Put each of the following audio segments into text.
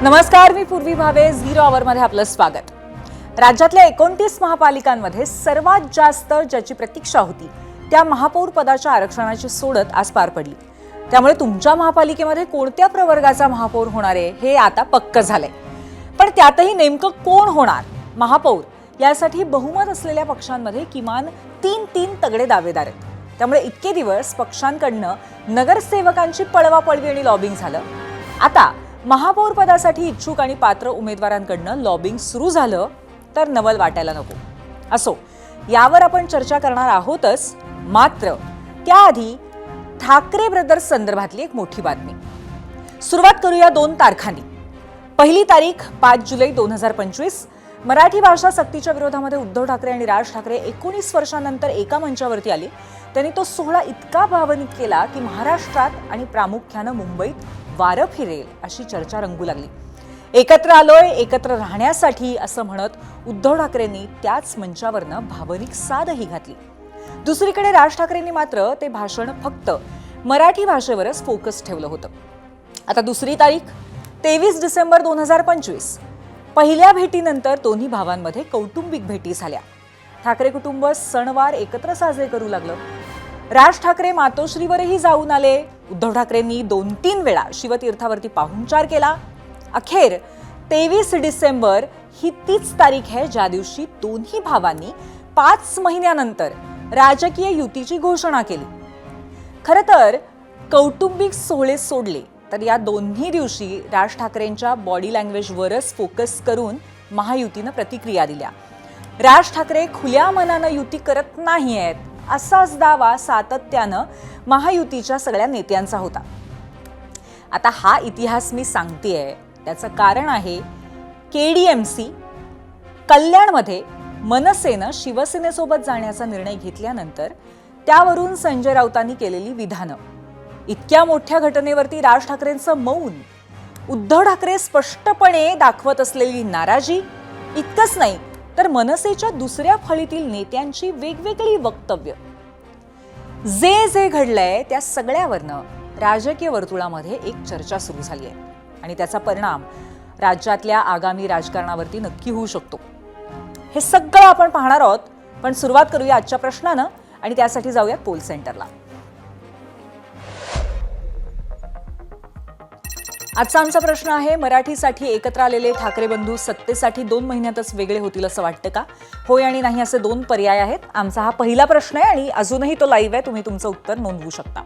नमस्कार, मी पूर्वी भावे. झिरो आवरमध्ये आपलं स्वागत. राज्यातल्या 29 महापालिकांमध्ये सर्वात जास्त ज्याची प्रतीक्षा होती त्या महापौर पदाच्या आरक्षणाची सोडत आज पार पडली. त्यामुळे तुमच्या महापालिकेमध्ये कोणत्या प्रवर्गाचा महापौर होणार आहे हे आता पक्क झालंय. पण त्यातही नेमकं कोण होणार महापौर यासाठी बहुमत असलेल्या पक्षांमध्ये किमान तीन तगडे दावेदार आहेत. त्यामुळे इतके दिवस पक्षांकडनं नगरसेवकांची पळवापळवी आणि लॉबिंग झालं. आता महापौर पदासाठी इच्छुक आणि पात्र उमेदवारांकडनं लॉबिंग सुरू झालं तर नवल वाटायला नको. असो, यावर आपण चर्चा करणार आहोतच. मात्र त्याआधी ठाकरे ब्रदर्स संदर्भातली एक मोठी बातमी. सुरुवात करूया 2 तारखांनी. पहिली तारीख 5 जुलै 2025. मराठी भाषा सक्तीच्या विरोधामध्ये उद्धव ठाकरे आणि राज ठाकरे 19 वर्षांनंतर एका मंचावरती आले. त्यांनी तो सोहळा इतका भावनिक केला की महाराष्ट्रात आणि प्रामुख्यानं मुंबईत वारं फिरेल अशी चर्चा रंगू लागली. एकत्र आलोय, एकत्र राहण्यासाठी असं म्हणत उद्धव ठाकरेंनी त्याच मंचावरनं भावनिक सादही घातली. दुसरीकडे राज ठाकरेंनी मात्र ते भाषण फक्त मराठी भाषेवरच फोकस ठेवलं होतं. आता दुसरी तारीख 23 डिसेंबर 2025. पहिल्या भेटीनंतर दोन्ही भावांमध्ये कौटुंबिक भेटी झाल्या. ठाकरे कुटुंब सणवार एकत्र साजरे करू लागलं. राज ठाकरे मातोश्रीवरही जाऊन आले. उद्धव ठाकरेंनी 2-3 वेळा शिवतीर्थावरती पाहुणचार केला. अखेर 23 डिसेंबर ही तीच तारीख आहे ज्या दिवशी दोन्ही भावांनी 5 महिन्यानंतर राजकीय युतीची घोषणा केली. खरं तर कौटुंबिक सोहळे सोडले तर या दोन्ही दिवशी राज ठाकरेंच्या बॉडी लँग्वेजवरच फोकस करून महायुतीनं प्रतिक्रिया दिल्या. राज ठाकरे खुल्या मनानं युती करत नाहीयेत असाच दावा सातत्यानं महायुतीच्या सगळ्या नेत्यांचा होता. आता हा इतिहास मी सांगतेय त्याचं कारण आहे KDMC कल्याणमध्ये मनसेनं शिवसेनेसोबत जाण्याचा निर्णय घेतल्यानंतर त्यावरून संजय राऊतांनी केलेली विधानं. इतक्या मोठ्या घटनेवरती राज ठाकरेंचं मौन, उद्धव ठाकरे स्पष्टपणे दाखवत असलेली नाराजी. इतकंच नाही तर मनसेच्या दुसऱ्या फळीतील नेत्यांची वेगवेगळी वक्तव्य. जे घडलंय त्या सगळ्यावरनं राजकीय वर्तुळामध्ये एक चर्चा सुरू झाली आहे आणि त्याचा परिणाम राज्यातल्या आगामी राजकारणावरती नक्की होऊ शकतो. हे सगळं आपण पाहणार आहोत. पण सुरुवात करूया आजच्या प्रश्नानं आणि त्यासाठी जाऊया पोल सेंटरला. आजचा आमचा प्रश्न आहे, मराठीसाठी एकत्र आलेले ठाकरे बंधू सत्तेसाठी 2 महिन्यातच वेगळे होतील असं वाटतं का? होय आणि नाही असे 2 पर्याय आहेत. आमचा हा पहिला प्रश्न आहे आणि अजूनही तो लाईव्ह आहे. तुम्ही तुमचं उत्तर नोंदवू शकता.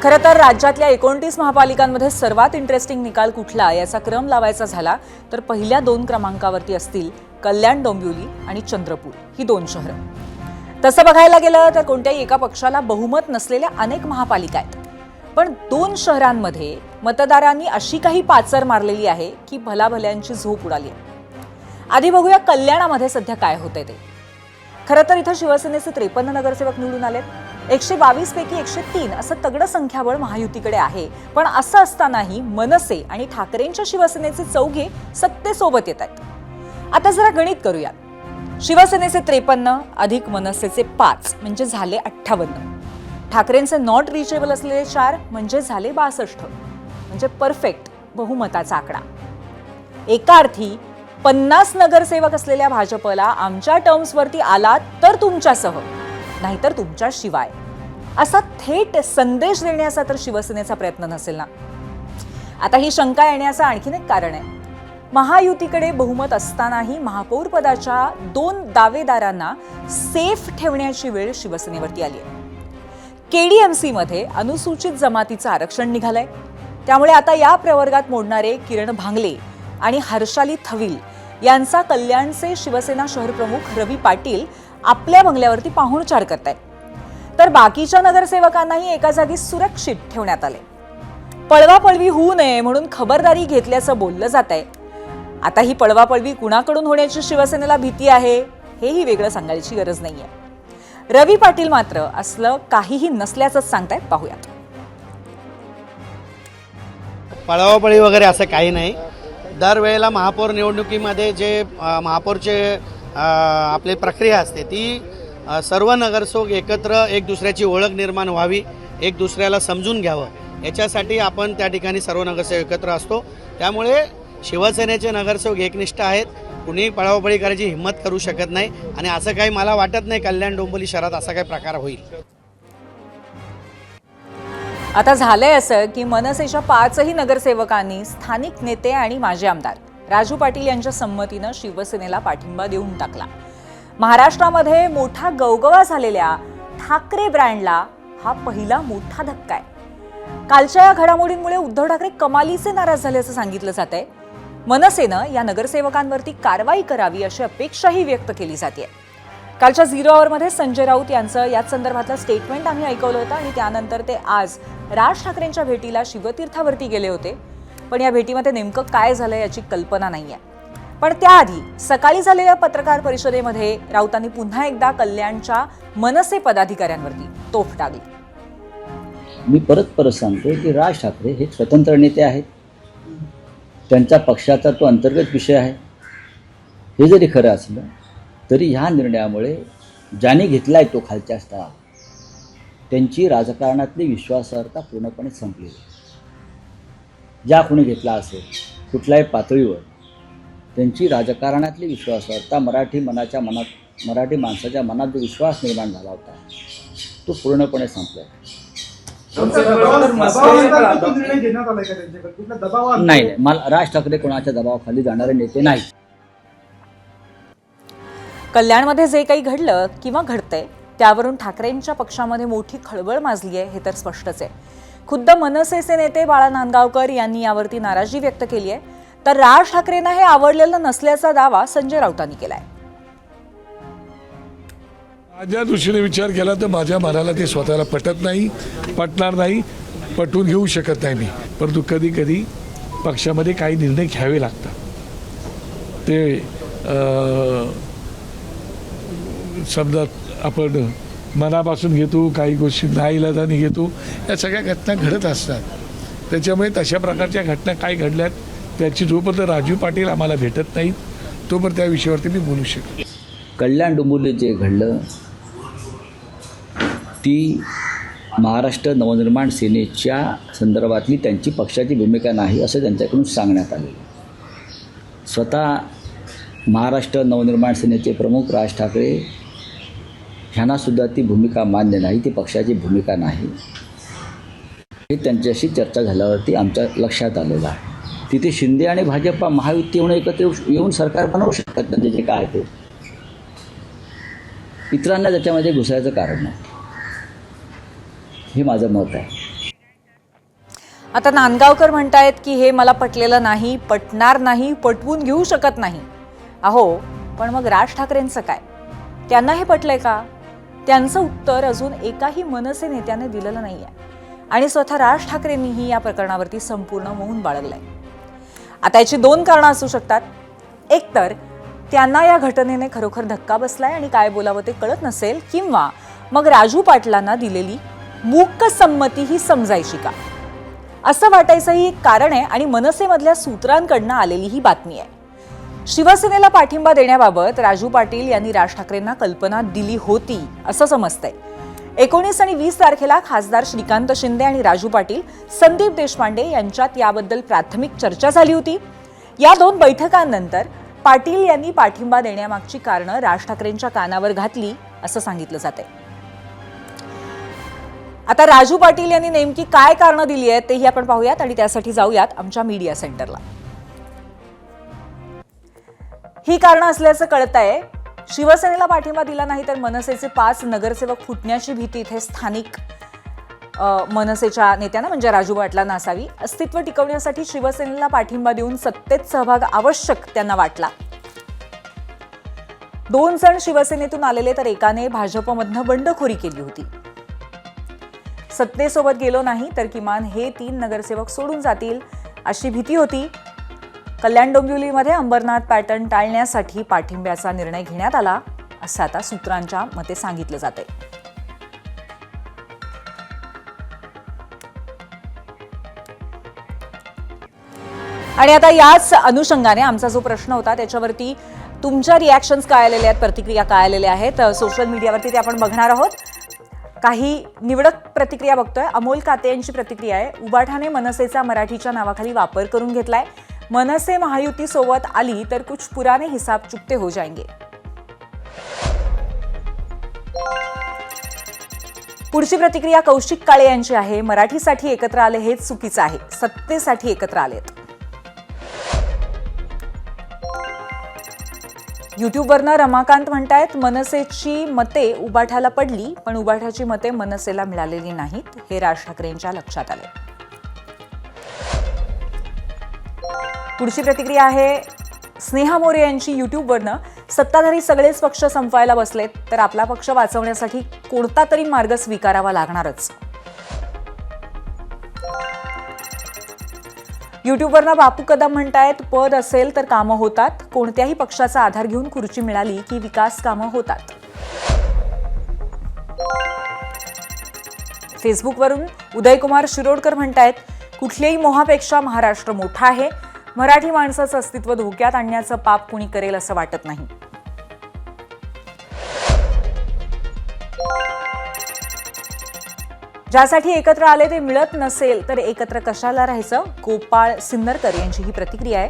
खरं तर राज्यातल्या 29 महापालिकांमध्ये सर्वात इंटरेस्टिंग निकाल कुठला याचा क्रम लावायचा झाला तर पहिल्या 2 क्रमांकावरती असतील कल्याण, डोंबिवली आणि चंद्रपूर ही 2 शहरं. तसं बघायला गेलं तर कोणत्याही एका पक्षाला बहुमत नसलेल्या अनेक महापालिका आहेत. पण 2 शहरांमध्ये मतदारांनी अशी काही पाचर मारलेली आहे की भलाभल्यांची झोप उडाली आहे. आधी बघूया कल्याणामध्ये सध्या काय होतंय ते. खरं तर इथं शिवसेनेचे 53 नगरसेवक निवडून आलेत. 122 पैकी 103 असं तगडं संख्याबळ महायुतीकडे आहे. पण असं असतानाही मनसे आणि ठाकरेंच्या शिवसेनेचे 4 सत्तेसोबत येत आहेत. आता जरा गणित करूया. शिवसेनेचे 53 अधिक मनसेचे 5 म्हणजे झाले 58. ठाकरेंचे नॉट रिचेबल असलेले 4 म्हणजे झाले 62. म्हणजे परफेक्ट बहुमताचा आकडा. एका अर्थी 50 नगरसेवक असलेल्या भाजपला आमच्या टर्म्सवरती आलात तर तुमच्यासह, नाहीतर तुमच्या शिवाय असा थेट संदेश देण्याचा तर शिवसेनेचा प्रयत्न नसेल ना. आता ही शंका येण्याचं आणखीन एक कारण आहे. महायुतीकडे बहुमत असतानाही महापौर पदाच्या 2 दावेदारांना सेफ ठेवण्याची वेळ शिवसेनेवरती आली आहे. KDMC मध्ये अनुसूचित जमातीचं आरक्षण निघालंय. त्यामुळे आता या प्रवर्गात मोडणारे किरण भांगले आणि हर्षाली थविल यांचा कल्याणचे शिवसेना शहर प्रमुख रवी पाटील आपल्या बंगल्यावरती पाहुणचार करतायत. तर बाकीच्या नगरसेवकांनाही एका जागी सुरक्षित ठेवण्यात आले. पळवापळवी होऊ नये म्हणून खबरदारी घेतल्याचं बोललं जात आहे. आता ही पळवापळवी कुणाकडून होण्याची शिवसेनेला भीती आहे हेही वेगळं सांगायची गरज नाहीये. रवी पाटील मात्र असलं काहीही नसल्याचंच सांगतायत. पाहूयात. पळवापळी वगैरे असं काही नाही. दरवेळेला महापौर निवडणुकीमध्ये जे महापौरचे आपली प्रक्रिया असते ती सर्व नगरसेवक एकत्र एक दुसऱ्याची ओळख निर्माण व्हावी एक दुसऱ्याला समजून घ्यावं याच्यासाठी आपण त्या ठिकाणी सर्व नगरसेवक एकत्र असतो. त्यामुळे शिवसेनेचे नगरसेवक एकनिष्ठ आहेत, कुणीही पळावपळी करायची हिंमत करू शकत नाही आणि असं काही मला वाटत नाही कल्याण डोंबिवली शहरात असा काही प्रकार होईल. आता झालंय असं की मनसेच्या 5ही नगरसेवकांनी स्थानिक नेते आणि माजी आमदार राजू पाटील यांच्या संमतीनं शिवसेनेला पाठिंबा देऊन टाकला. महाराष्ट्रामध्ये मोठा गवगवा झालेल्या ठाकरे ब्रँडला हा पहिला मोठा धक्का आहे. कालच्या या घडामोडींमुळे उद्धव ठाकरे कमालीचे नाराज झाले असं सांगितलं जात आहे. मनसेनं या नगरसेवकांवरती कारवाई करावी अशी अपेक्षाही व्यक्त केली जाते. कालच्या 0 आवरमध्ये संजय राऊत यांचं याच संदर्भातलं स्टेटमेंट आम्ही ऐकवलं होतं आणि त्यानंतर ते आज राज ठाकरेंच्या भेटीला शिवतीर्थावरती गेले होते. पण या भेटीमध्ये नेमकं काय झालं याची कल्पना नाहीये. पण त्याआधी सकाळी झालेल्या पत्रकार परिषदेमध्ये राऊतांनी पुन्हा एकदा कल्याणच्या मनसे पदाधिकाऱ्यांवरती तोफ टाकली. मी परत सांगतो की राज ठाकरे हे स्वतंत्र नेते आहेत. त्यांच्या पक्षाचा तो अंतर्गत विषय आहे. हे जरी खरं असलं तरी ह्या निर्णयामुळे ज्याने घेतलाय तो खालच्या स्तरावर त्यांची राजकारणातली विश्वासार्हता पूर्णपणे संपलेली. ज्या कोणी घेतला असेल कुठल्याही पातळीवर त्यांची राजकारणातली विश्वासार्हता मराठी माणसाच्या मनात जो विश्वास निर्माण झाला होता तो पूर्णपणे संपला. नाही, मला राज ठाकरे कोणाच्या दबावाखाली जाणारे नेते नाही. कल्याणमध्ये जे काही घडलं किंवा घडतंय त्यावरून ठाकरेंच्या पक्षामध्ये मोठी खळबळ माजली आहे हे तर स्पष्टच आहे. खुद्द मनसेचे नेते बाळा नांदगावकर यांनी यावरती नाराजी व्यक्त केली आहे. तर राज ठाकरेंना हे आवडलेलं नसल्याचा दावा संजय राऊतांनी केलाय. माझ्या दृष्टीने विचार केला तर माझ्या मनाला ते स्वतःला पटत नाही, पटणार नाही, पटवून घेऊ शकत नाही मी. परंतु कधी कधी पक्षामध्ये काही निर्णय घ्यावे लागतात. ते समजा आपण मनापासून घेतो, काही गोष्टी नाईलाजाने घेतो, या सगळ्या घटना घडत असतात. त्याच्यामुळे तशा प्रकारच्या घटना काय घडल्यात त्याची जोपर्यंत राजू पाटील आम्हाला भेटत नाहीत तोपर्यंत त्या विषयावरती मी बोलू शकतो. कल्याण डोंबिवली जे घडलं ती महाराष्ट्र नवनिर्माण सेनेच्या संदर्भातली त्यांची पक्षाची भूमिका नाही असं त्यांच्याकडून सांगण्यात आलेलं. स्वतः महाराष्ट्र नवनिर्माण सेनेचे प्रमुख राज ठाकरे ह्यांनासुद्धा ती भूमिका मान्य नाही, ती पक्षाची भूमिका नाही हे त्यांच्याशी चर्चा झाल्यावरती आमच्या लक्षात आलेलं आहे. तिथे शिंदे आणि भाजपा महायुती येऊन एकत्र येऊन सरकार बनवू शकतात. त्यांचे जे काय ते इतरांना त्याच्यामध्ये घुसायचं कारण नाही, हे माझं मत आहे. आता नांदगावकर म्हणतायत की हे मला पटलेलं नाही, पटणार नाही, पटवून घेऊ शकत नाही. अहो पण मग राज ठाकरेंचं काय? त्यांना हे पटलंय का? त्यांचं उत्तर अजून एकाही मनसे नेत्याने दिलेलं नाहीये आणि स्वतः राज ठाकरेंनीही या प्रकरणावरती संपूर्ण मौन बाळगलंय. आता याची 2 कारणं असू शकतात. एक तर त्यांना या घटनेने खरोखर धक्का बसलाय आणि काय बोलावं ते कळत नसेल, किंवा मग राजू पाटलांना दिलेली मूक संमती ही समजायची का असं वाटायचंही एक कारण आहे आणि मनसेमधल्या सूत्रांकडनं आलेली ही बातमी आहे. शिवसेनेला पाठिंबा देण्याबाबत राजू पाटील यांनी राज ठाकरेंना कल्पना दिली होती असं समजतंय. 19 आणि 20 तारखेला खासदार श्रीकांत शिंदे आणि राजू पाटील, संदीप देशपांडे यांच्यात याबद्दल प्राथमिक चर्चा झाली होती. या 2 बैठकांनंतर पाटील यांनी पाठिंबा देण्यामागची कारणं राज ठाकरेंच्या कानावर घातली असं सांगितलं जातंय. आता राजू पाटील यांनी नेमकी काय कारणं दिली आहेत तेही आपण पाहूयात आणि त्यासाठी जाऊयात आमच्या मीडिया सेंटरला. ही कारणं असल्याचं कळतंय. शिवसेनेला पाठिंबा दिला नाही तर मनसेचे 5 नगरसेवक फुटण्याची भीती इथे स्थानिक मनसेच्या नेत्यांना म्हणजे राजू पाटलांना असावी. अस्तित्व टिकवण्यासाठी शिवसेनेला पाठिंबा देऊन सत्तेत सहभाग आवश्यक त्यांना वाटला. 2 जण शिवसेनेतून आलेले तर एकाने भाजपमधनं बंडखोरी केली होती. सत्तेसोबत गेलो नाही तर किमान हे 3 नगरसेवक सोडून जातील अशी भीती होती. कल्याण डोंबिवलीमध्ये अंबरनाथ पॅटर्न टाळण्यासाठी पाठिंब्याचा निर्णय घेण्यात आला असं आता सूत्रांच्या मते सांगितलं जातंय. आणि आता याच अनुषंगाने आमचा जो प्रश्न होता त्याच्यावरती तुमच्या रिॲक्शन्स काय आलेल्या आहेत, प्रतिक्रिया काय आलेल्या आहेत सोशल मीडियावरती ते आपण बघणार आहोत. काही निवडक प्रतिक्रिया बघतोय. अमोल काते यांची प्रतिक्रिया आहे. उबाठाने मनसेचा मराठीच्या नावाखाली वापर करून घेतलाय. मनसे महायुती सोबत आली तर कुछ पुराने हिसाब चुकते हो जाएंगे. पुढची प्रतिक्रिया कौशिक काळे यांची आहे. मराठीसाठी एकत्र आले हेच चुकीचं आहे. सत्तेसाठी एकत्र आलेत. युट्यूबवरनं रमाकांत म्हणतायत मनसेची मते उबाठाला पडली पण उबाठाची मते मनसेला मिळालेली नाहीत हे राज ठाकरेंच्या लक्षात आले. पुढची प्रतिक्रिया आहे स्नेहा मोरे यांची युट्यूबवरनं. सत्ताधारी सगळेच पक्ष संपवायला बसलेत तर आपला पक्ष वाचवण्यासाठी कोणता तरी मार्ग स्वीकारावा लागणारच. युट्यूबवरनं बापू कदम म्हणतायत पद असेल तर कामं होतात. कोणत्याही पक्षाचा आधार घेऊन खुर्ची मिळाली की विकास कामं होतात. फेसबुकवरून उदयकुमार शिरोडकर म्हणतायत कुठल्याही मोहापेक्षा महाराष्ट्र मोठा आहे. मराठी माणसाचं अस्तित्व धोक्यात आणण्याचं पाप कुणी करेल असं वाटत नाही. ज्यासाठी एकत्र आले ते मिळत नसेल तर एकत्र कशाला राहायचं. गोपाळ सिन्नरकर यांची ही प्रतिक्रिया आहे.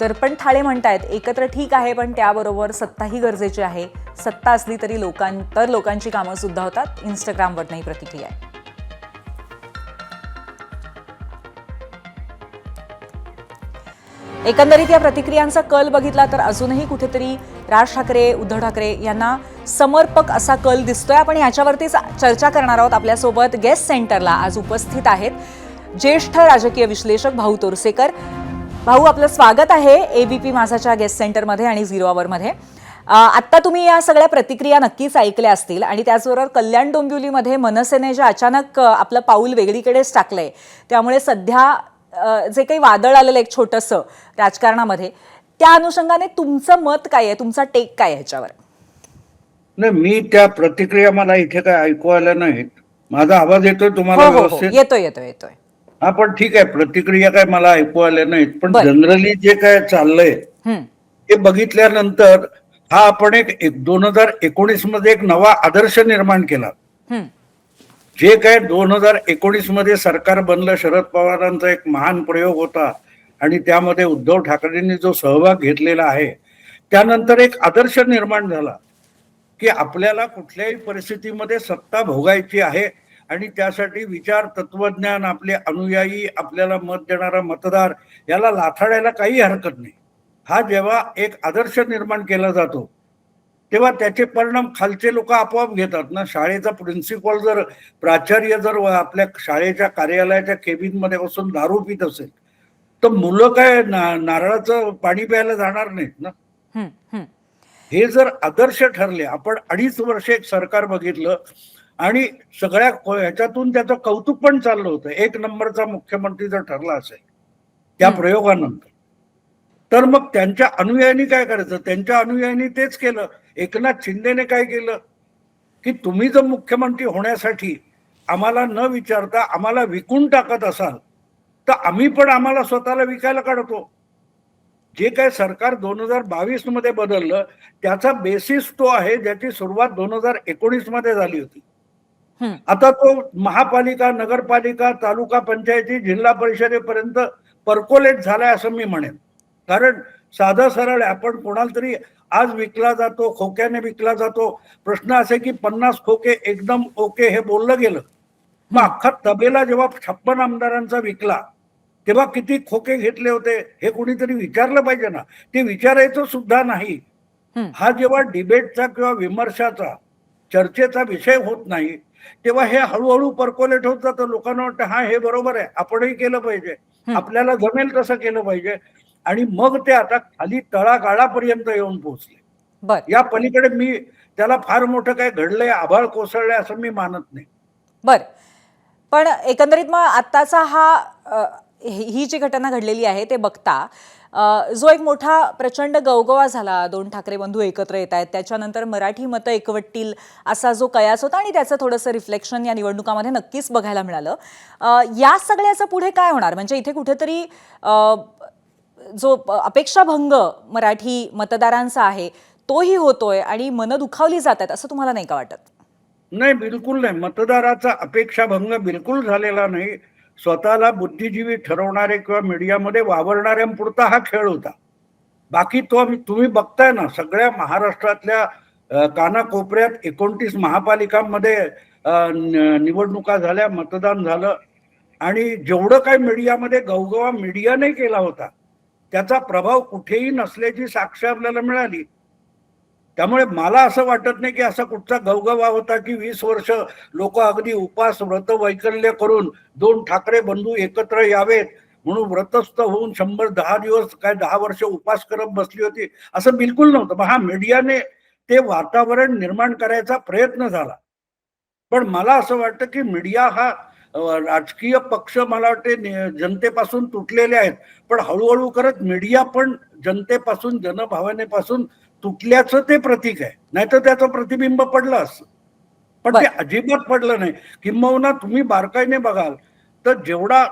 दर्पण थाळे म्हणतायत एकत्र ठीक आहे पण त्याबरोबर सत्ताही गरजेची आहे. सत्ता असली तरी लोकांची कामं सुद्धा होतात. इंस्टाग्रामवरनं ही प्रतिक्रिया आहे. एकंदरीत या प्रतिक्रियांचा कल बघितला तर अजूनही कुठेतरी राज ठाकरे उद्धव ठाकरे यांना समर्पक असा कल दिसतोय. आपण याच्यावरतीच चर्चा करणार आहोत. आपल्यासोबत गेस्ट सेंटरला आज उपस्थित आहेत ज्येष्ठ राजकीय विश्लेषक भाऊ तोरसेकर. भाऊ आपलं स्वागत आहे एबीपी माझाच्या गेस्ट सेंटरमध्ये आणि झिरो आवरमध्ये. आत्ता तुम्ही या सगळ्या प्रतिक्रिया नक्कीच ऐकल्या असतील आणि त्याचबरोबर कल्याण डोंबिवलीमध्ये मनसेने जे अचानक आपलं पाऊल वेगळीकडेच टाकलंय त्यामुळे सध्या जे काही वादळ आलेलं एक छोटंसं राजकारणामध्ये त्या अनुषंगाने तुमचं मत काय आहे. तुमचा टेक काय आहे ह्याच्यावर. नाही मी त्या प्रतिक्रिया मला इथे काय ऐकू आल्या नाहीत. माझा आवाज येतोय तुम्हाला हो, व्यवस्थित? येतोय. हा पण ठीक आहे प्रतिक्रिया काय मला ऐकू आल्या नाहीत पण बरं. जनरली जे काय चाललंय ते बघितल्यानंतर हा आपण एक 2019 मध्ये एक नवा आदर्श निर्माण केला. जे काय 2019 मध्ये सरकार बनलं शरद पवारांचा एक महान प्रयोग होता आणि त्यामध्ये उद्धव ठाकरेंनी जो सहभाग घेतलेला आहे त्यानंतर एक आदर्श निर्माण झाला की आपल्याला कुठल्याही परिस्थितीमध्ये सत्ता भोगायची आहे आणि त्यासाठी विचार तत्वज्ञान आपले अनुयायी आपल्याला मत देणारा मतदार याला लाथाडायला काही हरकत नाही. हा जेव्हा एक आदर्श निर्माण केला जातो तेव्हा त्याचे परिणाम खालचे लोक आपोआप घेतात ना. शाळेचा प्रिन्सिपल जर प्राचार्य जर आपल्या शाळेच्या कार्यालयाच्या केबिनमध्ये बसून दारू पित असेल तर मुलं काय नारळाचं पाणी प्यायला जाणार नाहीत ना. हे जर आदर्श ठरले. आपण 2.5 वर्ष एक सरकार बघितलं आणि सगळ्या ह्याच्यातून त्याचं कौतुक पण चाललं होतं. 1 नंबरचा मुख्यमंत्री जर ठरला असेल त्या प्रयोगानंतर तर मग त्यांच्या अनुयायांनी काय करायचं. त्यांच्या अनुयायांनी तेच केलं. एकनाथ शिंदेने काय केलं की तुम्ही जर मुख्यमंत्री होण्यासाठी आम्हाला न विचारता आम्हाला विकून टाकत असाल तर आम्ही पण आम्हाला स्वतःला विकायला काढतो. जे काय सरकार 2022 मध्ये बदललं त्याचा बेसिस तो आहे ज्याची सुरुवात 2019 मध्ये झाली होती. आता तो महापालिका नगरपालिका तालुका पंचायती जिल्हा परिषदेपर्यंत परकोलेट झालाय असं मी म्हणेन. कारण साधं सरळ आपण कोणाला तरी आज विकला जातो खोक्याने विकला जातो. प्रश्न असे की 50 खोके एकदम ओके हे बोललं गेलं. मग अख्खा तबेला जेव्हा 56 आमदारांचा विकला तेव्हा किती खोके घेतले होते हे कोणीतरी विचारलं पाहिजे ना. ते विचारायचं सुद्धा नाही. हा जेव्हा डिबेटचा किंवा विमर्शाचा चर्चेचा विषय होत नाही तेव्हा हे हळूहळू परकोलेट होत जातं. लोकांना वाटतं हा हे बरोबर आहे आपणही केलं पाहिजे आपल्याला जमेल तसं केलं पाहिजे आणि मग ते आता खाली तळागाळापर्यंत येऊन पोहोचले. या पलीकडे मी त्याला फार मोठं काय घडलंय आभाळ कोसळलंय असं मी मानत नाही. बर पण एकंदरीत मग आत्ताचा ही जी घटना घडलेली आहे ते बघता जो एक मोठा प्रचंड गवगवा झाला 2 ठाकरे बंधू एकत्र येत आहेत त्याच्यानंतर मराठी मतं एकवटतील असा जो कयास होता आणि त्याचं थोडंसं रिफ्लेक्शन या निवडणुकामध्ये नक्कीच बघायला मिळालं. या सगळ्याचं पुढे काय होणार. म्हणजे इथे कुठेतरी जो अपेक्षाभंग मराठी मतदारांचा आहे तोही होतोय आणि मनं दुखावली जात आहेत असं तुम्हाला नाही का वाटत? नाही, बिलकुल नाही. मतदाराचा अपेक्षाभंग बिलकुल झालेला नाही. स्वतःला बुद्धिजीवी ठरवणारे किंवा मीडियामध्ये वावरणाऱ्यांपुरता हा खेळ होता. बाकी तुम्ही बघताय ना, सगळ्या महाराष्ट्रातल्या कानाकोपऱ्यात 29 महापालिकांमध्ये निवडणुका झाल्या, मतदान झालं आणि जेवढं काही मीडियामध्ये गवगवा मीडियाने केला होता त्याचा प्रभाव कुठेही नसल्याची साक्ष आपल्याला मिळाली. त्यामुळे मला असं वाटत नाही की असा कुठचा गवगवा होता की 20 वर्ष लोक अगदी उपास व्रत वैकल्य करून 2 ठाकरे बंधू एकत्र यावेत म्हणून व्रतस्थ होऊन 110 दिवस काय 10 वर्ष उपास करत बसली होती, असं बिलकुल नव्हतं. मग हा मीडियाने ते वातावरण निर्माण करायचा प्रयत्न झाला. पण मला असं वाटतं की मीडिया हा राजकीय पक्ष मला वाटते जनतेपासून तुटलेले आहेत, पण हळूहळू करत मीडिया पण जनतेपासून जनभावनेपासून तुटल्याचं ते प्रतीक आहे. नाहीतर त्याचं प्रतिबिंब पडलं असतं, पण ते अजिबात पडलं नाही. किंबहुना तुम्ही बारकाईने बघाल तर जेवढा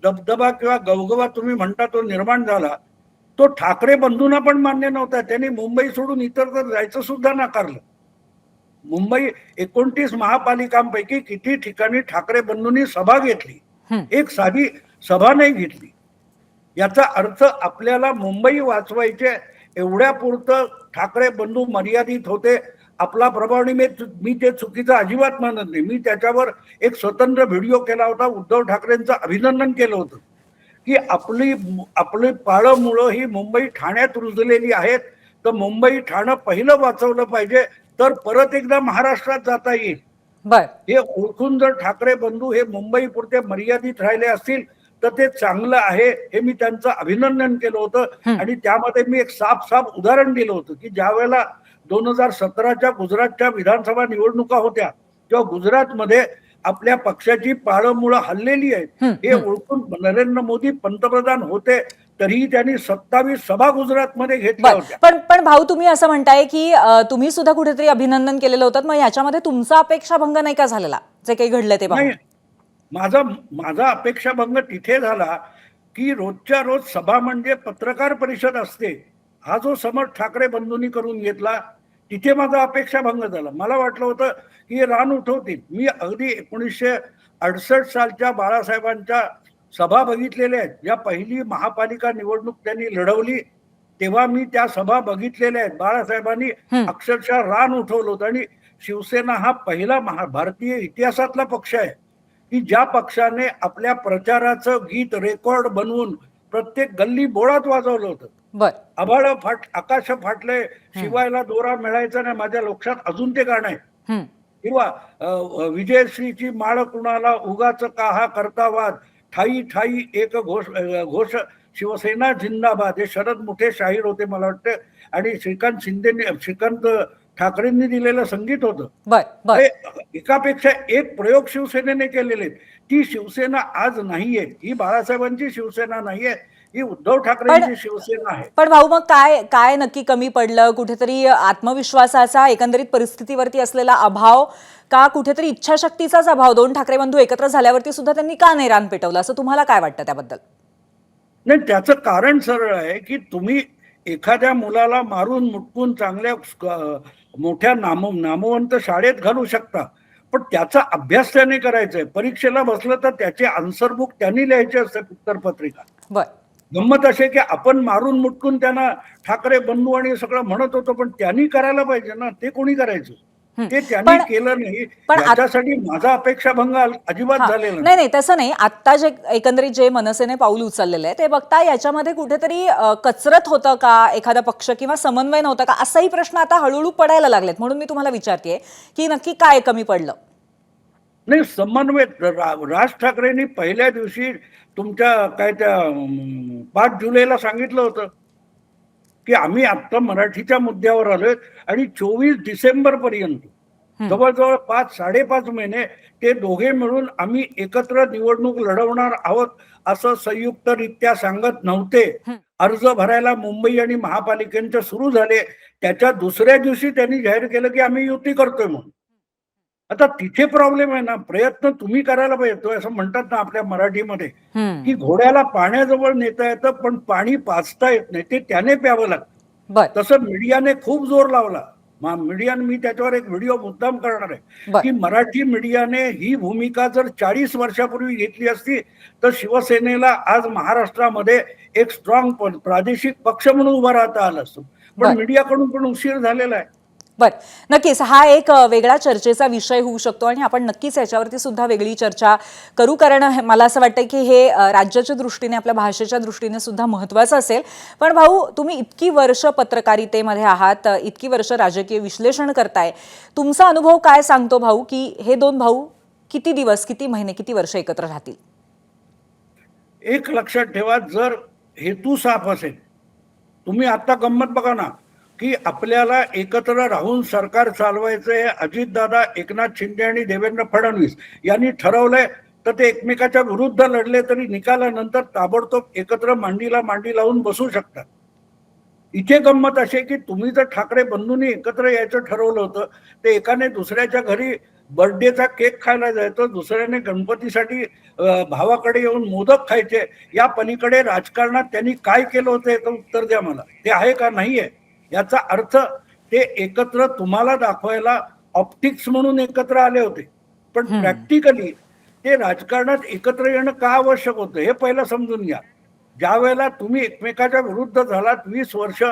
दबदबा किंवा गवगवा तुम्ही म्हणता तो निर्माण झाला, तो ठाकरे बंधूंना पण मान्य नव्हता. त्यांनी मुंबई सोडून इतर तर जायचं सुद्धा नाकारलं. मुंबई 29 महापालिकांपैकी किती ठिकाणी ठाकरे बंधूंनी सभा घेतली, एक साधी सभा नाही घेतली. याचा अर्थ आपल्याला मुंबई वाचवायचे एवढ्या पुरतं ठाकरे बंधू मर्यादित होते. आपला प्रभाव मी ते चुकीचं अजिबात मानत नाही. मी त्याच्यावर एक स्वतंत्र व्हिडिओ केला होता, उद्धव ठाकरेंचं अभिनंदन केलं होतं की आपली पाळंमुळं ही मुंबई ठाण्यात रुजलेली आहेत, तर मुंबई ठाणं पहिलं वाचवलं पाहिजे, तर परत एकदा महाराष्ट्रात जाता येईल. हे ओळखून जर ठाकरे बंधू हे मुंबई पुरते मर्यादित राहिले असतील तर ते चांगलं आहे, हे मी त्यांचं अभिनंदन केलं होतं. आणि त्यामध्ये मी एक साफ उदाहरण दिलं होतं की ज्या वेळेला 2017च्या गुजरातच्या विधानसभा निवडणुका होत्या तेव्हा गुजरातमध्ये आपल्या पक्षाची पाळंमुळं हल्लेली आहेत हे ओळखून नरेंद्र मोदी पंतप्रधान होते, तरीही त्यांनी 27 सभा गुजरातमध्ये घेतल्या होत्या. पण भाऊ, तुम्ही असं म्हणताय की तुम्ही सुद्धा कुठेतरी अभिनंदन केलेलं होतं, मग याच्यामध्ये तुमचा अपेक्षाभंग नाही का झालेला जे काही घडलं ते? नाही, माझा अपेक्षाभंग तिथे झाला की रोजच्या रोज सभा म्हणजे पत्रकार परिषद असते, हा जो समर ठाकरे बंधूंनी करून घेतला तिथे माझा अपेक्षाभंग झाला. मला वाटलं होतं की हे रान उठवतील. मी अगदी 1968 सालच्या बाळासाहेबांच्या सभा बघितलेल्या आहेत. ज्या पहिली महापालिका निवडणूक त्यांनी लढवली तेव्हा मी त्या सभा बघितलेल्या आहेत. बाळासाहेबांनी अक्षरशः रान उठवलं होतं. आणि शिवसेना हा पहिला भारतीय इतिहासातला पक्ष आहे की ज्या पक्षाने आपल्या प्रचाराचं गीत रेकॉर्ड बनवून प्रत्येक गल्ली बोळात वाजवलं होतं. आकाश फाटले, शिवायला दोरा मिळायचा नाही, माझ्या लक्षात अजून ते गाणं आहे. किंवा विजयश्रीची माळ कुणाला उगाच का हा करतावाद, ठाई ठाई एक घोष शिवसेना जिंदाबाद, हे शरद मोठे शाहीर होते मला वाटतं. आणि श्रीकांत ठाकरेंनी दिलेलं संगीत होतं. एकापेक्षा एक प्रयोग शिवसेनेने केलेले. ती शिवसेना आज नाहीये, ही बाळासाहेबांची शिवसेना नाहीये, ही उद्धव ठाकरेंची शिवसेना आहे. पण भाऊ, मग काय नक्की कमी पडलं? कुठेतरी आत्मविश्वासाचा, एकंदरीत परिस्थितीवरती असलेला अभाव, का कुठेतरी इच्छाशक्तीचाच अभाव? 2 ठाकरे बंधू एकत्र झाल्यावरती सुद्धा त्यांनी का नाही रान पेटवलं, असं तुम्हाला काय वाटतं त्याबद्दल? नाही, त्याचं कारण सरळ आहे की तुम्ही एखाद्या मुलाला मारून मुटकून चांगल्या मोठ्या नामवंत शाळेत घालू शकता, पण त्याचा अभ्यास त्याने करायचा आहे. परीक्षेला बसलं तर त्याचे आन्सर बुक त्यांनी लिहायचे असते, उत्तरपत्रिका. गंमत असे की आपण मारून मुटकून त्यांना ठाकरे बंधू आणि सगळं म्हणत होतो, पण त्यांनी करायला पाहिजे ना, ते कोणी करायचं? ते त्यांनी केलं नाही. त्याच्यासाठी माझा अपेक्षाभंग अजिबात झालेला नाही. तसं नाही. आता जे एकंदरीत जे मनसेने पाऊल उचललेलं आहे ते बघता याच्यामध्ये कुठेतरी कचरत होतं का, एखादा पक्ष किंवा समन्वय नव्हता का, असाही प्रश्न आता हळूहळू पडायला लागलेत. म्हणून मी तुम्हाला विचारतेय की नक्की काय कमी पडलं? नाही, समन्वय राज ठाकरेंनी पहिल्या दिवशी तुमच्या काय त्या 5 जुलैला सांगितलं होतं की आम्ही आता मराठीच्या मुद्द्यावर आलोय आणि 24 डिसेंबर पर्यंत जवळजवळ 5-5.5 महिने ते दोघे मिळून आम्ही एकत्र निवडणूक लढवणार आहोत असं संयुक्तरित्या सांगत नव्हते. अर्ज भरायला मुंबई आणि महापालिकेचे सुरू झाले, त्याच्या दुसऱ्या दिवशी त्यांनी जाहीर केलं की आम्ही युती करतोय म्हणून. आता तिथे प्रॉब्लेम आहे ना, प्रयत्न तुम्ही करायला पाहिजे. असं म्हणतात ना आपल्या मराठीमध्ये की घोड्याला पाण्याजवळ नेता येतं पण पाणी पाजता येत नाही, ते त्याने प्यावं लागतं. बर तसं मीडियाने खूप जोर लावला. मीडियाने, मी त्याच्यावर एक व्हिडिओ मुद्दाम करणार आहे बर की मराठी मीडियाने ही भूमिका जर 40 वर्षापूर्वी घेतली असती तर शिवसेनेला आज महाराष्ट्रामध्ये एक स्ट्रॉंग प्रादेशिक पक्ष म्हणून उभा राहता आलं असतं. बर. पण मीडियाकडून पण उशीर झालेला आहे. बर नक्कीच हा एक वेगळा चर्चेचा विषय होऊ शकतो आणि आपण नक्कीच याच्यावरती सुद्धा वेगळी चर्चा करू, कारण मला असं वाटतं की हे राज्याच्या दृष्टीने, आपल्या भाषेच्या दृष्टीने सुद्धा महत्त्वाचं असेल. पण भाऊ, तुम्ही इतकी वर्ष पत्रकारितेमध्ये आहात, इतकी वर्ष राजकीय विश्लेषण करताय, तुमचा अनुभव काय सांगतो भाऊ की हे दोन भाऊ किती दिवस, किती महिने, किती वर्ष एकत्र राहतील? एक लक्षात ठेवा, जर हेतू साफ असेल, तुम्ही आता गंमत बघा ना की आपल्याला एकत्र राहून सरकार चालवायचं आहे. अजितदादा, एकनाथ शिंदे आणि देवेंद्र फडणवीस यांनी ठरवलंय, तर ते एकमेकाच्या विरुद्ध लढले तरी निकालानंतर ताबडतोब एकत्र मांडीला मांडी लावून बसू शकतात. इथे गंमत अशी की तुम्ही जर ठाकरे बंधूंनी एकत्र यायचं ठरवलं होतं, ते एकाने दुसऱ्याच्या घरी बर्थडेचा केक खायला जायचं, दुसऱ्याने गणपतीसाठी भावाकडे येऊन मोदक खायचे. या पलीकडे राजकारणात त्यांनी काय केलं होतं याचं उत्तर द्या मला. ते आहे का नाहीये? याचा अर्थ ते एकत्र तुम्हाला दाखवायला ऑप्टिक्स म्हणून एकत्र आले होते, पण प्रॅक्टिकली ते राजकारणात एकत्र येणं का आवश्यक होतं हे पहिलं समजून घ्या. ज्या वेळेला तुम्ही एकमेकाच्या विरुद्ध झालात, 20 वर्ष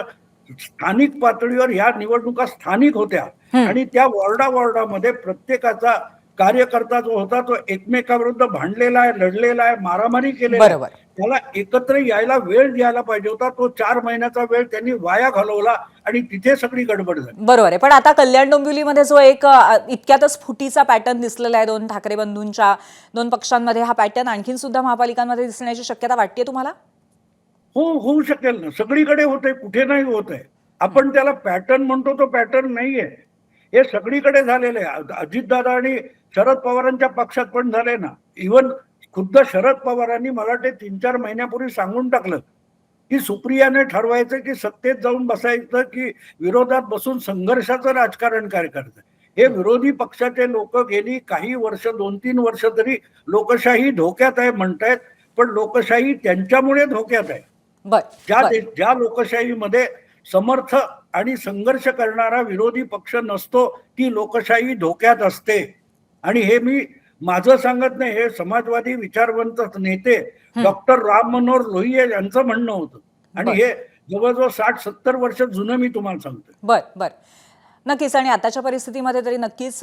स्थानिक पातळीवर ह्या निवडणुका स्थानिक होत्या आणि त्या वॉर्डामध्ये प्रत्येकाचा कार्यकर्ता जो होता तो एकमेकाविरुद्ध भांडलेला आहे, लढलेला आहे, मारामारी केलेला आहे. बरोबर. त्याला एकत्र यायला वेळ द्यायला पाहिजे होता. तो 4 महिन्याचा वेळ त्यांनी वाया घालवला आणि तिथे सगळी गडबड झाली. बरोबर आहे. पण आता कल्याण डोंबिवलीमध्ये जो एक इतक्यातच फुटीचा पॅटर्न दिसलेला आहे दोन ठाकरे बंधूंच्या, दोन पक्षांमध्ये, हा पॅटर्न आणखीन सुद्धा महापालिकांमध्ये दिसण्याची शक्यता वाटते तुम्हाला? हो, होऊ शकेल ना. सगळीकडे होतंय, कुठे नाही होत आहे. आपण त्याला पॅटर्न म्हणतो, तो पॅटर्न नाहीये. हे सगळीकडे झालेलं आहे. अजितदादा आणि शरद पवारांच्या पक्षात पण झाले ना. इव्हन खुद्द शरद पवारांनी मला वाटते 3-4 महिन्यापूर्वी सांगून टाकलं की सुप्रियाने ठरवायचं की सत्तेत जाऊन बसायचं की विरोधात बसून संघर्षाचं राजकारण काय करायचं. हे विरोधी पक्षाचे लोक गेली काही वर्ष, 2-3 वर्ष तरी लोकशाही धोक्यात आहे म्हणतायत, पण लोकशाही त्यांच्यामुळे धोक्यात आहे. ज्या लोकशाहीमध्ये समर्थ आणि संघर्ष करणारा विरोधी पक्ष नसतो ती लोकशाही धोक्यात असते. आणि हे मी माझं सांगत नाही, हे समाजवादी विचारवंत नेते डॉक्टर राम मनोहर लोहिया यांचं म्हणणं होतं. आणि हे जवळजवळ 60-70 वर्ष जुनं मी तुम्हाला सांगतो. बर नक्कीच. आणि आताच्या परिस्थितीमध्ये तरी नक्कीच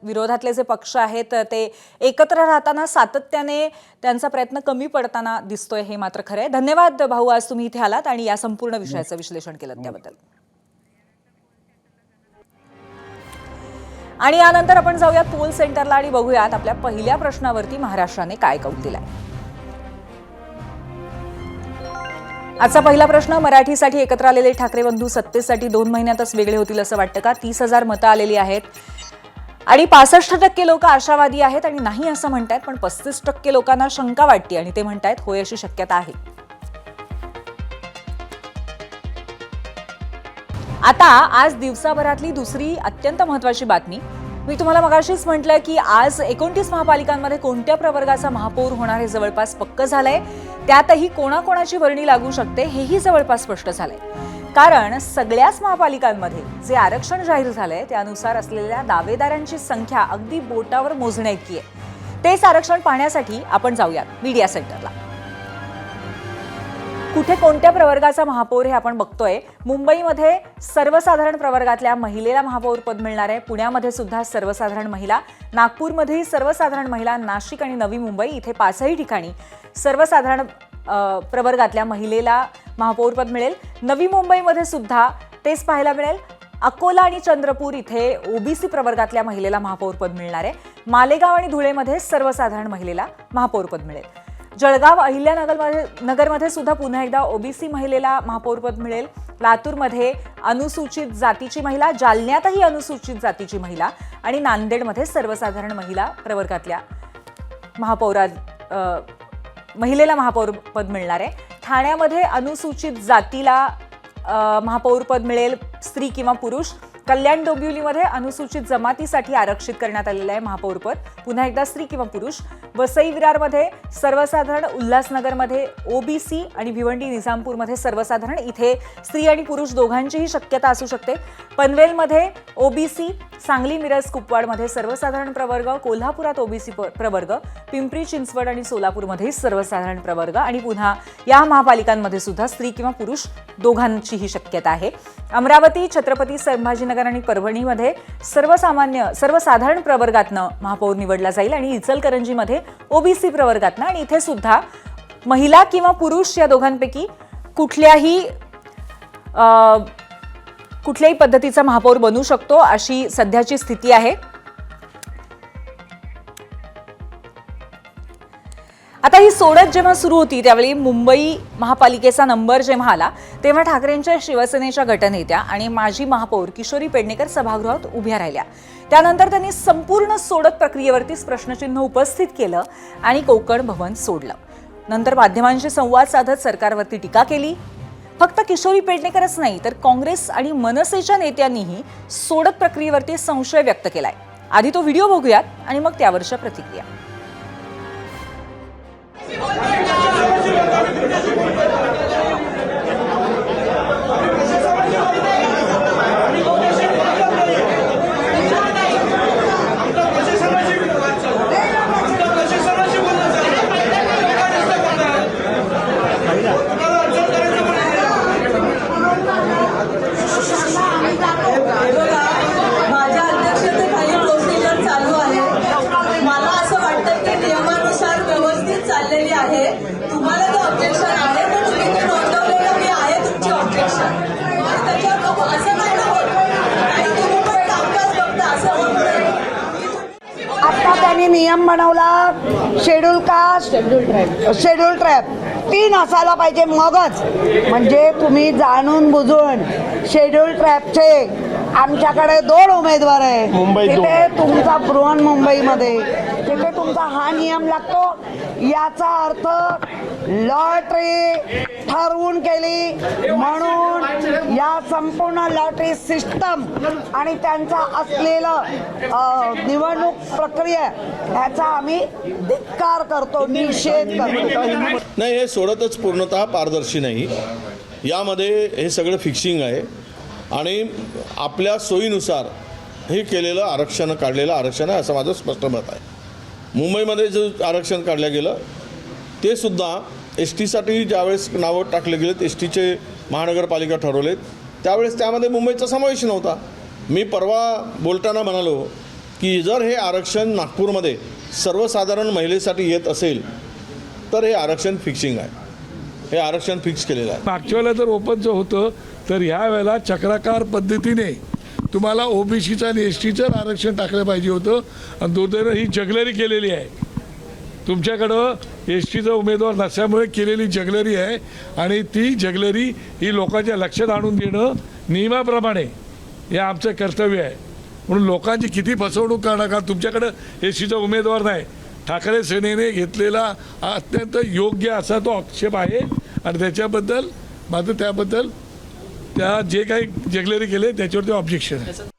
विरोधातले जे पक्ष आहेत ते एकत्र राहताना सातत्याने त्यांचा प्रयत्न कमी पडताना दिसतोय, हे मात्र खरं आहे. धन्यवाद भाऊ, आज तुम्ही इथे आलात आणि या संपूर्ण विषयाचं विश्लेषण केलं त्याबद्दल. आणि यानंतर आपण जाऊयात पोल सेंटरला आणि बघूयात आपल्या पहिल्या प्रश्नावरती महाराष्ट्राने काय कौल दिलाय. आजचा पहिला प्रश्न, मराठीसाठी एकत्र आलेले ठाकरे बंधू सत्तेसाठी 2 महिन्यातच वेगळे होतील असं वाटतं का? 30,000 मतं आलेली आहेत आणि 65% लोक आशावादी आहेत आणि नाही असं म्हणतायत, पण 35% लोकांना शंका वाटते आणि ते म्हणतायत होय अशी शक्यता आहे. आता आज दिवसाभरातली दुसरी अत्यंत महत्त्वाची बातमी. मी तुम्हाला मगाशीच म्हटलं की आज 29 महापालिकांमध्ये कोणत्या प्रवर्गाचा महापौर होणार हे जवळपास पक्क झालंय. त्यातही कोणाकोणाची वर्णी लागू शकते हेही जवळपास स्पष्ट झालंय. कारण सगळ्याच महापालिकांमध्ये जे आरक्षण जाहीर झालंय त्यानुसार असलेल्या दावेदारांची संख्या अगदी बोटावर मोजण्याइतकी आहे. तेच आरक्षण पाहण्यासाठी आपण जाऊयात मीडिया सेंटरला. कुठे कोणत्या प्रवर्गाचा महापौर हे आपण बघतोय. मुंबईमध्ये सर्वसाधारण प्रवर्गातल्या महिलेला महापौर पद मिळणार आहे. पुण्यामध्ये सुद्धा सर्वसाधारण महिला, नागपूरमध्येही सर्वसाधारण महिला, नाशिक आणि नवी मुंबई इथे 5ही ठिकाणी सर्वसाधारण प्रवर्गातल्या महिलेला महापौर पद मिळेल. नवी मुंबईमध्ये सुद्धा तेच पाहायला मिळेल. अकोला आणि चंद्रपूर इथे ओबीसी प्रवर्गातल्या महिलेला महापौर पद मिळणार आहे. मालेगाव आणि धुळेमध्ये सर्वसाधारण महिलेला महापौर पद मिळेल. जळगाव, अहिल्यानगरमध्ये सुद्धा पुन्हा एकदा ओबीसी महिलेला महापौरपद मिळेल. लातूरमध्ये अनुसूचित जातीची महिला, जालन्यातही अनुसूचित जातीची महिला आणि नांदेडमध्ये सर्वसाधारण महिला प्रवर्गातल्या महिलेला महापौरपद मिळणार आहे. ठाण्यामध्ये अनुसूचित जातीला महापौरपद मिळेल, स्त्री किंवा पुरुष. कल्याण डोंबिवलीमध्ये अनुसूचित जमातीसाठी आरक्षित करण्यात आलेलं आहे महापौरपद, पुन्हा एकदा स्त्री किंवा पुरुष. वसई विरारमध्ये सर्वसाधारण, उल्हासनगरमध्ये ओबीसी आणि भिवंडी निजामपूरमध्ये सर्वसाधारण, इथे स्त्री आणि पुरुष दोघांचीही शक्यता असू शकते. पनवेलमध्ये ओबीसी, सांगली मिरज कुपवाडमध्ये सर्वसाधारण प्रवर्ग, कोल्हापुरात ओबीसी प्रवर्ग, पिंपरी चिंचवड आणि सोलापूरमध्ये सर्वसाधारण प्रवर्ग आणि पुन्हा या महापालिकांमध्ये सुद्धा स्त्री किंवा पुरुष दोघांचीही शक्यता आहे. अमरावती, छत्रपती संभाजीनगर आणि परभणीमध्ये सर्वसाधारण प्रवर्गातनं महापौर निवडला जाईल आणि इचलकरंजीमध्ये ओबीसी प्रवर्गातनं, आणि इथे सुद्धा महिला किंवा पुरुष या दोघांपैकी कुठल्याही पद्धतीचा महापौर बनू शकतो अशी सध्याची स्थिती आहे. आता ही सोडत जेव्हा सुरू होती त्यावेळी मुंबई महापालिकेचा नंबर जेव्हा आला तेव्हा ठाकरेंच्या शिवसेनेच्या गटनेत्या आणि माजी महापौर किशोरी पेडणेकर सभागृहात उभ्या राहिल्या. त्यानंतर त्यांनी संपूर्ण सोडत प्रक्रियेवरतीच प्रश्नचिन्ह उपस्थित केलं आणि कोकण भवन सोडलं. नंतर माध्यमांशी संवाद साधत सरकारवरती टीका केली. फक्त किशोरी पेडणेकरच नाही तर काँग्रेस आणि मनसेच्या नेत्यांनीही सोडत प्रक्रियेवरती संशय व्यक्त केलाय. आधी तो व्हिडिओ बघूयात आणि मग त्यावरच्या प्रतिक्रिया. माझ्या अध्यक्षतेखाली प्रोसिजर चालू आहे. मला असं वाटतं की नियमानुसार व्यवस्थित चाललेली आहे. तुम्हाला ते ऑब्जेक्शन आहे तर तुम्ही ते नोंदवलेलं मी आहे तुमची ऑब्जेक्शन. त्याच्यावर नको असं नाही ना होत आणि तुम्ही पण कामकाज बघता असं होत नाही. आता त्यांनी नियम बनवला शेड्यूल कास्ट, शेड्यूल ट्रॅप 3 असायला पाहिजे मगच. म्हणजे तुम्ही जाणून बुजून शेड्यूल ट्रॅपचे आमच्याकडे 2 उमेदवार आहे तिथे तुमचा बृहन्मुंबईमध्ये तिथे तुमचा हा नियम लागतो. याचा अर्थ लॉटरी ठरवून केली म्हणून या संपूर्ण लॉटरी सिस्टम आणि त्यांचा असलेलं निवडणूक प्रक्रिया याचा आम्ही धिक्कार करतो, निषेध करतो. नाही, हे सोडतच पूर्णतः पारदर्शी नाही. यामध्ये हे सगळं फिक्सिंग आहे आणि आपल्या सोयीनुसार हे केलेलं आरक्षण, काढलेलं आरक्षण आहे असं माझं स्पष्ट मत आहे. मुंबईमध्ये जे आरक्षण काढलं गेलं ते सुद्धा एस टीसाठी ज्यावेळेस नावं टाकले गेलेत, एस टीचे महानगरपालिका ठरवलेत त्यावेळेस त्यामध्ये मुंबईचा समावेश नव्हता. मी परवा बोलताना म्हणालो की जर हे आरक्षण नागपूरमध्ये सर्वसाधारण महिलेसाठी येत असेल तर हे आरक्षण फिक्सिंग आहे, हे आरक्षण फिक्स केलेलं आहे. मागच्या वेळेला जर ओपनचं होतं तर ह्या वेळेला चक्राकार पद्धतीने तुम्हाला ओबीसीचं आणि एस टीचं आरक्षण टाकलं पाहिजे होतं आणि दुर्दैवाने ही जगलरी केलेली आहे. तुमच्याकडं एस टीचा उमेदवार नसल्यामुळे केलेली जगलरी आहे आणि ती जगलरी ही लोकांच्या लक्षात आणून देणं नियमाप्रमाणे हे आमचं कर्तव्य आहे. म्हणून लोकांची किती फसवणूक करणार का? तुमच्याकडं एस टीचा उमेदवार नाही. ठाकरे सेनेने घेतलेला अत्यंत योग्य असा तो आक्षेप आहे आणि त्याच्याबद्दल माझं त्याबद्दल त्या जे काही जगलेरी केले त्याच्यावरती ऑब्जेक्शन आहे.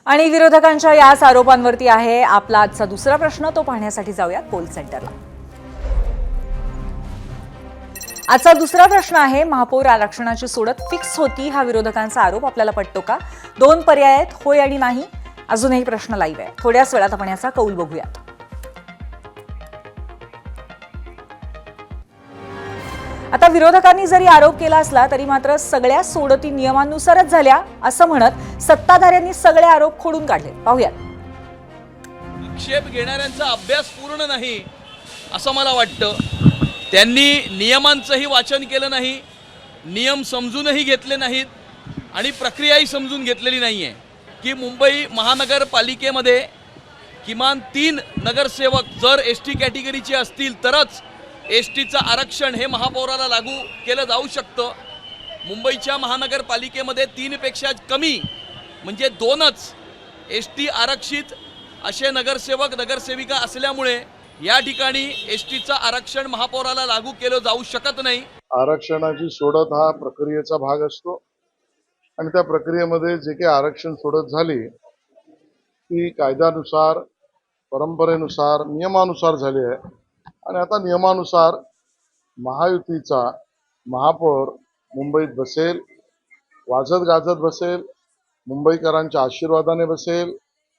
आणि विरोधकांच्या याच आरोपांवरती आहे आपला आजचा दुसरा प्रश्न, तो पाहण्यासाठी जाऊयात पोल सेंटरला. आजचा दुसरा प्रश्न आहे, महापौर आरक्षणाची सोडत फिक्स होती हा विरोधकांचा आरोप आपल्याला पटतो का? 2 पर्याय आहेत, होय आणि नाही. अजूनही प्रश्न लाईव्ह आहे. थोड्याच वेळात आपण याचा कौल बघूयात. आता विरोधकांनी जरी आरोप केला असला तरी मात्र सगळ्या सोडती नियमानुसारच झाल्या असं म्हणत सत्ताधाऱ्यांनी सगळे आरोप खोडून काढले. पाहूयात. आक्षेप घेणाऱ्यांचा अभ्यास पूर्ण नाही असं मला वाटतं. त्यांनी नियमांचंही वाचन केलं नाही, नियम समजूनही घेतले नाहीत आणि प्रक्रियाही समजून घेतलेली नाही आहे की मुंबई महानगरपालिकेमध्ये किमान 3 नगरसेवक जर एस टी कॅटेगरीचे असतील तरच एस टीचं आरक्षण हे महापौराला लागू केलं जाऊ शकतं. मुंबईच्या महानगरपालिकेमध्ये 3पेक्षा कमी म्हणजे 2च एस टी आरक्षित असे नगरसेवक नगरसेविका असल्यामुळे या ठिकाणी एस टीचं आरक्षण महापौराला लागू केलं जाऊ शकत नाही. आरक्षणाची सोडत हा प्रक्रियेचा भाग असतो आणि त्या प्रक्रियेमध्ये जे काही आरक्षण सोडत झाली ती कायद्यानुसार, परंपरेनुसार, नियमानुसार झाली आहे. आणि आता नियमानुसार महायुतीचा महापौर मुंबईत बसेल, वाजत गाजत बसेल, मुंबईकरांच्या आशीर्वादाने बसेल,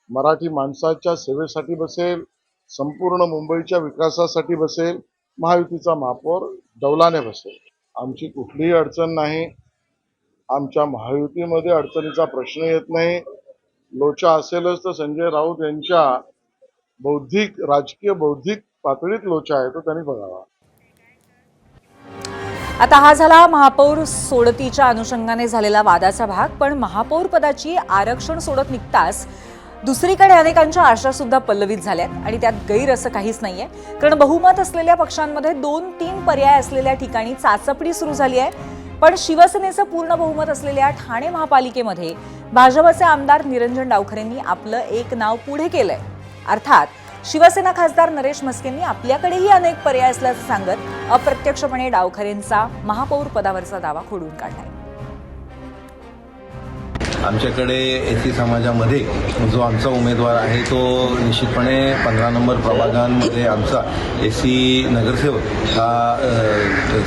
मराठी माणसाच्या सेवेसाठी बसेल, संपूर्ण मुंबईच्या विकासासाठी बसेल. महायुतीचा महापौर डौलाने बसेल. आमची कुठलीही अडचण नाही. आमच्या महायुतीमध्ये अडचणीचा प्रश्न येत नाही. लोचा असेलच तर संजय राऊत यांच्या राजकीय बौद्धिक पातळीत लोचा आहे तो त्यांनी बघावा. आता हा झाला महापौर सोडतीच्या अनुषंगाने झालेला वादाचा भाग. पण महापौर पदाची आरक्षण सोडत निघताच दुसरीकडे अनेकांच्या आशा सुद्धा पल्लवित झाल्यात आणि त्यात गैर असं काहीच नाहीये. कारण बहुमत असलेल्या पक्षांमध्ये 2-3 पर्याय असलेल्या ठिकाणी चाचपणी सुरू झाली आहे. पण शिवसेनेचं पूर्ण बहुमत असलेल्या ठाणे महापालिकेमध्ये भाजपचे आमदार निरंजन डावखरेंनी आपलं एक नाव पुढे केलंय. अर्थात शिवसेना खासदार नरेश म्हस्केंनी आपल्याकडेही अनेक पर्याय असल्याचं सांगत अप्रत्यक्षपणे डावखरेंचा महापौर पदावरचा दावा खोडून काढलाय. आमच्याकडे एसी समाजामध्ये जो आमचा उमेदवार आहे तो निश्चितपणे 15 नंबर प्रभागांमध्ये आमचा एसी नगरसेवक हा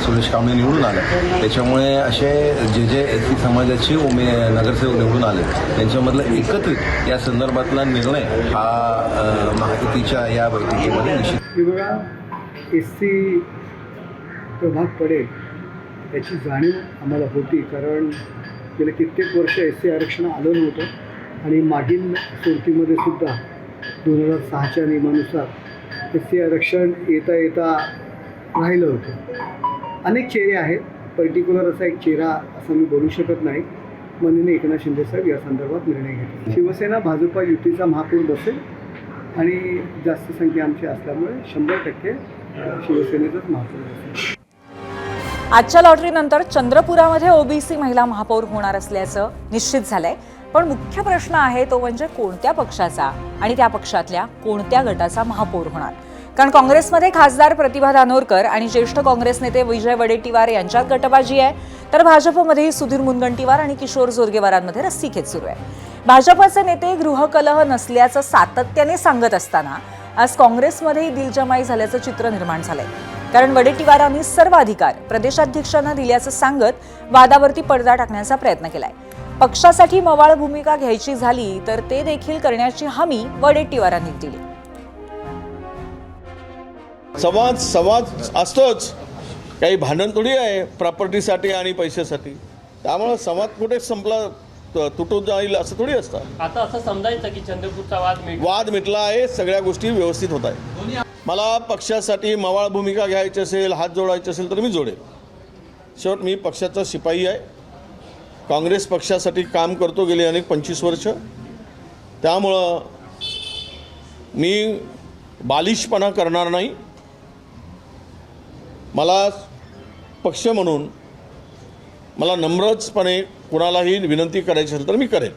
सुरेश कांबळे निवडून आला. त्याच्यामुळे असे जे एसी समाजाचे नगरसेवक निवडून आले त्यांच्यामधलं एकत्रित या संदर्भातला निर्णय हा महायुतीच्या या बैठकीमध्ये निश्चित एसी प्रभाग पडेल याची जाणीव आम्हाला होती. कारण गेले कित्येक वर्ष एस सी आरक्षण आलं नव्हतं आणि मागील सोडतीमध्ये सुद्धा 2006च्या नियमानुसार एस सी आरक्षण येता येता राहिलं होतं. अनेक चेहरे आहेत, पर्टिक्युलर असा एक चेहरा असं मी बोलू शकत नाही. माननीय एकनाथ शिंदे साहेब या संदर्भात निर्णय घेतला. शिवसेना भाजपा युतीचा महापौर बसेल आणि जास्त संख्या आमची असल्यामुळे 100% शिवसेनेचाच महापौर बसेल. आजच्या लॉटरीनंतर चंद्रपुरामध्ये ओबीसी महिला महापौर होणार असल्याचं निश्चित झालंय. पण मुख्य प्रश्न आहे तो म्हणजे कोणत्या पक्षाचा आणि त्या पक्षातल्या कोणत्या गटाचा महापौर होणार. कारण काँग्रेसमध्ये खासदार प्रतिभा धानोरकर आणि ज्येष्ठ काँग्रेस नेते विजय वडेट्टीवार यांच्यात गटबाजी आहे. तर भाजपमध्येही सुधीर मुनगंटीवार आणि किशोर जोरगेवारांमध्ये रस्सीखेच सुरू आहे. भाजपचे नेते गृहकलह नसल्याचं सातत्याने सांगत असताना आज काँग्रेसमध्येही दिलजमाई झाल्याचं चित्र निर्माण झालंय. कारण वडेट्टीवारांनी सर्व अधिकार प्रदेशाध्यक्षांना दिल्याचं सांगत वादावरती पडदा टाकण्याचा प्रयत्न केलाय. पक्षासाठी मवाळ भूमिका घ्यायची झाली तर ते देखील करण्याची हमी वडेट्टीवारांनी दिली. संवाद असतोच. काही भांडण थोडी आहे प्रॉपर्टीसाठी आणि पैशासाठी. त्यामुळे संवाद कुठे संपला तुटून जाईल असं थोडी असतं. आता असं समजायचं की चंद्रपूरचा वाद मिटला आहे. सगळ्या गोष्टी व्यवस्थित होत आहेत. मला पक्षासाठी मवाळ भूमिका घ्यायची असेल, हात जोडायचे असेल तर मी जोडेल. शेवट मी पक्षाचा शिपाई आहे. काँग्रेस पक्षासाठी काम करतो गेले अनेक 25 वर्ष. त्यामुळं मी बालिशपणा करणार नाही. मला पक्ष म्हणून मला नम्रचपणे कुणालाही विनंती करायची असेल तर मी करेन.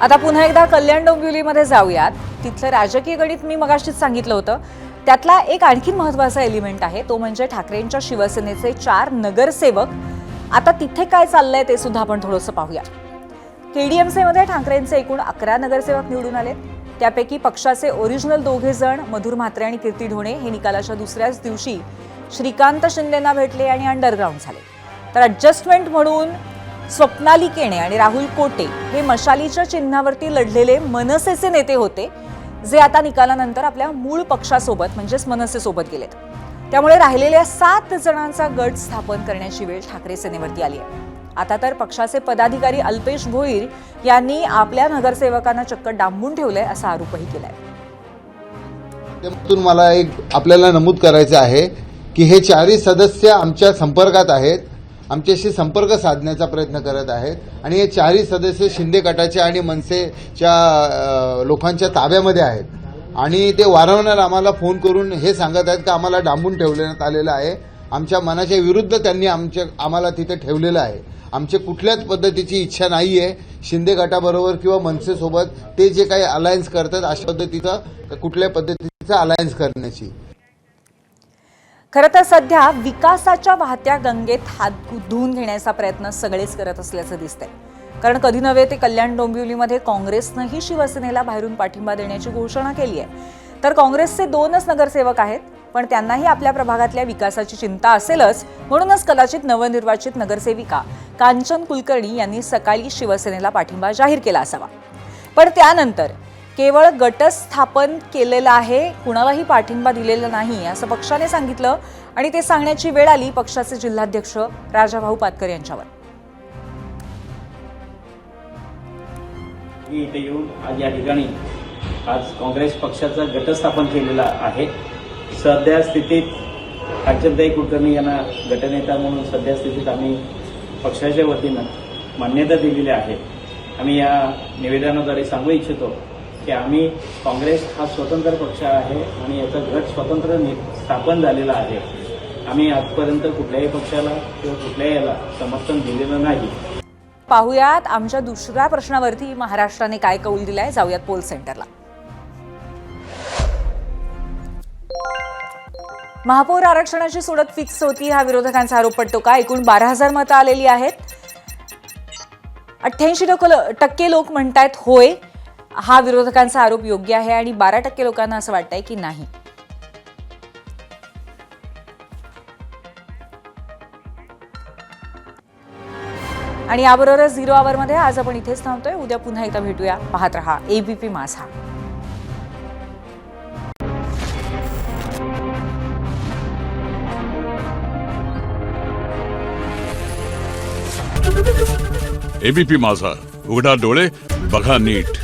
आता पुन्हा एकदा कल्याण डोंबिवलीमध्ये जाऊयात. तिथलं राजकीय गणित मी मगाशीच सांगितलं होतं. त्यातला एक आणखी महत्त्वाचा एलिमेंट आहे तो म्हणजे ठाकरेंच्या शिवसेनेचे 4 नगरसेवक. आता तिथे काय चाललंय ते सुद्धा आपण थोडंसं पाहूया. केडीएमसीमध्ये ठाकरेंचे एकूण 11 नगरसेवक निवडून आले. त्यापैकी पक्षाचे ओरिजिनल 2 जण मधुर म्हात्रे आणि कीर्ती ढोणे हे निकालाच्या दुसऱ्याच दिवशी श्रीकांत शिंदेंना भेटले आणि अंडरग्राऊंड झाले. तर ॲडजस्टमेंट म्हणून स्वप्नाली केणे आणि राहुल कोटे हे मशालीच्या चिन्हावरती लढलेले मनसेचे नेते होते, जे आता निकालानंतर आपल्या मूळ पक्षासोबत म्हणजेच मनसेसोबत गेलेत. त्यामुळे राहिलेल्या 7 जणांचा गट स्थापन करण्याची वेळ ठाकरे सेनेवरती आली आहे. आता तर पक्षाचे पदाधिकारी अल्पेश भोईर यांनी आपल्या नगरसेवकांना चक्क डांबून ठेवलंय असा आरोपही केलाय. त्यातून मला एक आपल्याला नमूद करायचं आहे की हे 4 सदस्य आमच्या संपर्कात आहेत, आमच्याशी संपर्क साधण्याचा प्रयत्न करत आहेत आणि हे 4 सदस्य शिंदे गटाचे आणि मनसेच्या लोकांच्या ताब्यामध्ये आहेत. आणि ते वारंवार आम्हाला फोन करून हे सांगत आहेत की आम्हाला डांबून ठेवण्यात आलेलं आहे. आमच्या मनाच्या विरुद्ध त्यांनी आम्हाला तिथे ठेवलेलं आहे. आमची कुठल्याच पद्धतीची इच्छा नाही आहे शिंदे गटाबरोबर किंवा मनसेसोबत ते जे काही अलायन्स करतात अशा पद्धतीचं कुठल्या पद्धतीचं अलायन्स करण्याची. खरं तर सध्या विकासाच्या वाहत्या गंगेत हात धुवून घेण्याचा प्रयत्न सगळेच करत असल्याचं दिसतंय. कारण कधी नव्हे ते कल्याण डोंबिवलीमध्ये काँग्रेसनंही शिवसेनेला बाहेरून पाठिंबा देण्याची घोषणा केली आहे. तर काँग्रेसचे 2च नगरसेवक आहेत, पण त्यांनाही आपल्या प्रभागातल्या विकासाची चिंता असेलच, म्हणूनच कदाचित नवनिर्वाचित नगरसेविका कांचन कुलकर्णी यांनी सकाळी शिवसेनेला पाठिंबा जाहीर केला असावा. पण त्यानंतर केवळ गट स्थापन केलेलं आहे, कुणालाही पाठिंबा दिलेला नाही असं पक्षाने सांगितलं आणि ते सांगण्याची वेळ आली पक्षाचे जिल्हाध्यक्ष राजाभाऊ पातकर यांच्यावर. मी इथे येऊन आज या ठिकाणी आज काँग्रेस पक्षाचा गट स्थापन केलेला आहे. सध्या स्थितीत कांचनताई कुलकर्णी यांना गटनेता म्हणून सध्या स्थितीत आम्ही पक्षाच्या वतीनं मान्यता दिलेली आहे. आम्ही या निवेदनाद्वारे सांगू इच्छितो की आम्ही काँग्रेस हा स्वतंत्र पक्ष आहे आणि याचा गट स्वतंत्र स्थापन झालेला आहे. आम्ही आजपर्यंत कुठल्याही पक्षाला किंवा कुठल्याही याला समर्थन दिलेलं नाही. पाहुयात आमच्या दुसऱ्या प्रश्नावरती महाराष्ट्राने काय कौल दिलाय. जाऊयात पोल सेंटरला. महापौर आरक्षणाची सोडत फिक्स होती हा विरोधकांचा आरोप पडतो का? एकूण 12,000 मतं आलेली आहेत. 88% लोक म्हणतायत होय, हा विरोधकांचा आरोप योग्य आहे आणि 12% लोकांना असं वाटतंय की नाही. आणि याबरोबरच 0 आवरमध्ये आज आपण इथेच थांबतोय. उद्या पुन्हा एकदा भेटूया. पाहत रहा ABP माझा. ABP माझा, उघडा डोळे बघा नीट.